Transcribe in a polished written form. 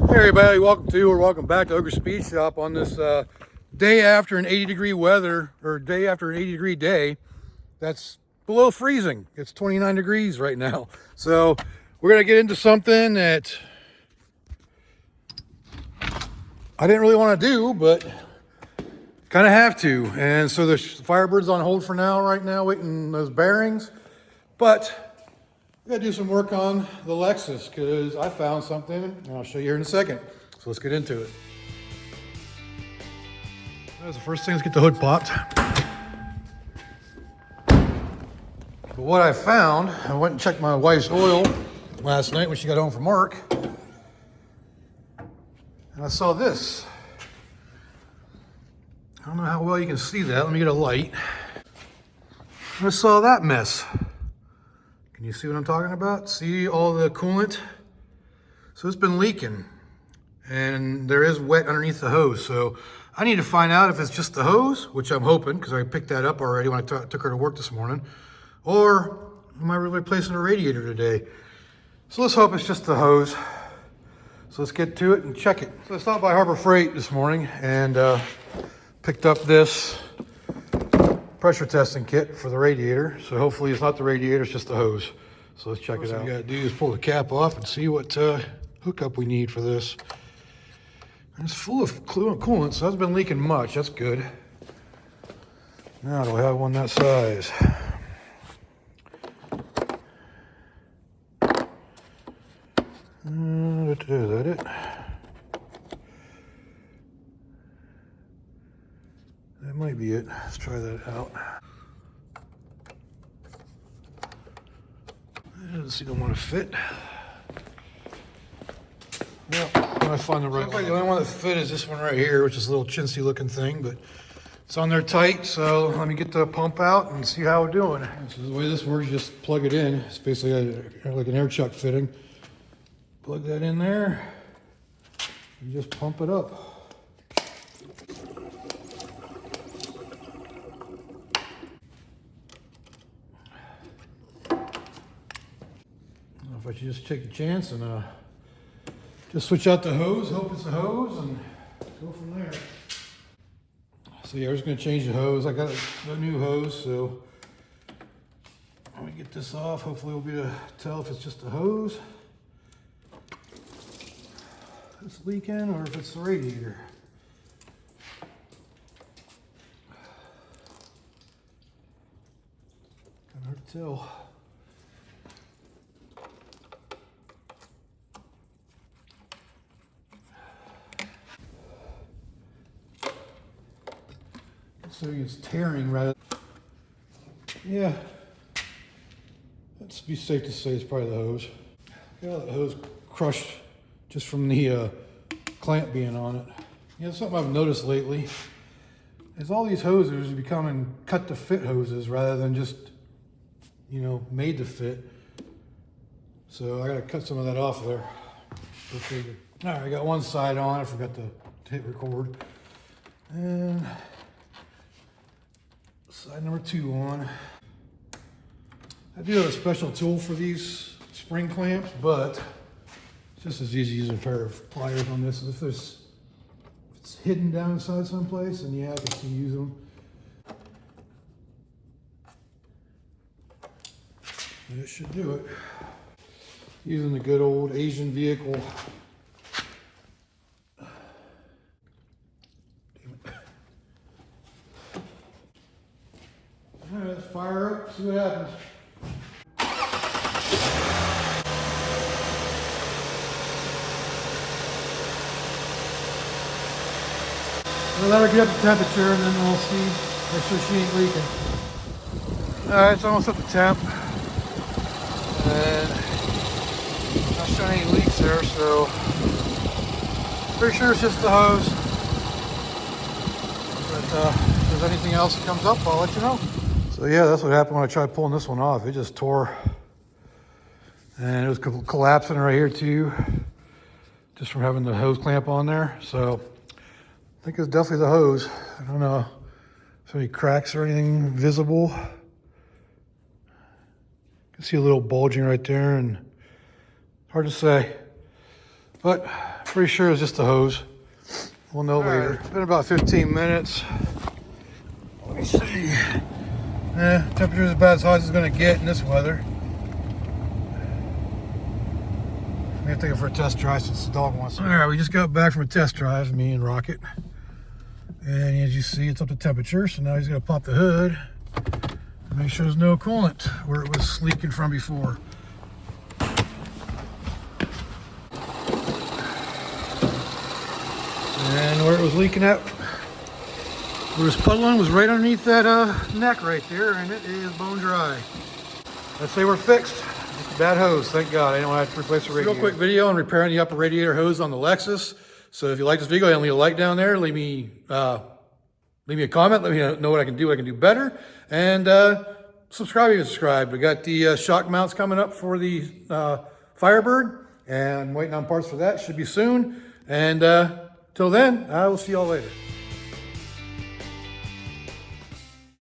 Hey everybody, welcome back to Ogre Speed Shop on this day after an 80-degree weather, or day after an 80-degree day that's below freezing. It's 29 degrees right now. So we're gonna get into something that I didn't really want to do, but kind of have to. And so the Firebird's on hold for now, right now, waiting those bearings. But I gotta do some work on the Lexus because I found something, and I'll show you here in a second. So let's get into it. That's the first thing, let's get the hood popped. But what I found, I went and checked my wife's oil last night when she got home from work, and I saw this. I don't know how well you can see that. Let me get a light. I saw that mess. Can you see what I'm talking about? See all the coolant? So it's been leaking, and there is wet underneath the hose. So I need to find out if it's just the hose, which I'm hoping, because I picked that up already when I took her to work this morning, or am I replacing a radiator today? So let's hope it's just the hose. So let's get to it and check it. So I stopped by Harbor Freight this morning and picked up this pressure testing kit for the radiator. So hopefully it's not the radiator, it's just the hose. So let's check it out. What we gotta do is pull the cap off and see what hookup we need for this. And it's full of coolant, so it hasn't been leaking much. That's good. Now do I have one that size? Is that it? That might be it. Let's try that out. It doesn't seem to want to fit. Well, when I find the right one. The only one that fit is this one right here, which is a little chintzy looking thing, but it's on there tight. So let me get the pump out and see how we're doing. So the way this works, you just plug it in. It's basically like an air chuck fitting. Plug that in there. You just pump it up. If I should just take a chance and just switch out the hose, hope it's a hose, and go from there. So yeah, we're just gonna change the hose. I got a new hose, so let me get this off. Hopefully we'll be able to tell if it's just a hose that's leaking or if it's the radiator. Kinda hard to tell. So it's tearing rather. Yeah, let's be safe to say it's probably the hose. Got the hose crushed just from the clamp being on it. Yeah, something I've noticed lately is all these hoses are becoming cut to fit hoses rather than just, you know, made to fit. So I gotta cut some of that off there. All right, I got one side on. I forgot to hit record. And side number 2 on. I do have a special tool for these spring clamps, but it's just as easy as a pair of pliers on this. If it's hidden down inside someplace, then yeah, I can still use them. And it should do it. Using the good old Asian vehicle. All right, let's fire up, see what happens. We'll let her get up to temperature and then we'll see, make sure she ain't leaking. All right, it's almost up to temp. And not showing any leaks there, so pretty sure it's just the hose. But if there's anything else that comes up, I'll let you know. So yeah, that's what happened when I tried pulling this one off. It just tore. And it was collapsing right here too, just from having the hose clamp on there. So I think it's definitely the hose. I don't know if any cracks or anything visible. You can see a little bulging right there, and hard to say. But Pretty sure it's just the hose. We'll know later. It's been about 15 minutes. Let me see. Temperature is about as hot as it's going to get in this weather. I'm going to take it for a test drive since the dog wants it. All right, we just got back from a test drive, me and Rocket. And as you see, it's up to temperature. So now he's going to pop the hood and make sure there's no coolant where it was leaking from before. And where it was leaking at, where it was puddling, was right underneath that neck right there, and it is bone dry. Let's say we're fixed. It's a bad hose, thank God. I don't have to replace the radiator. Real quick video on repairing the upper radiator hose on the Lexus. So if you like this video, leave a like down there. Leave me a comment. Let me know what I can do better. And subscribe if you subscribe. We got the shock mounts coming up for the Firebird, and I'm waiting on parts for that. Should be soon. And till then, I will see y'all later.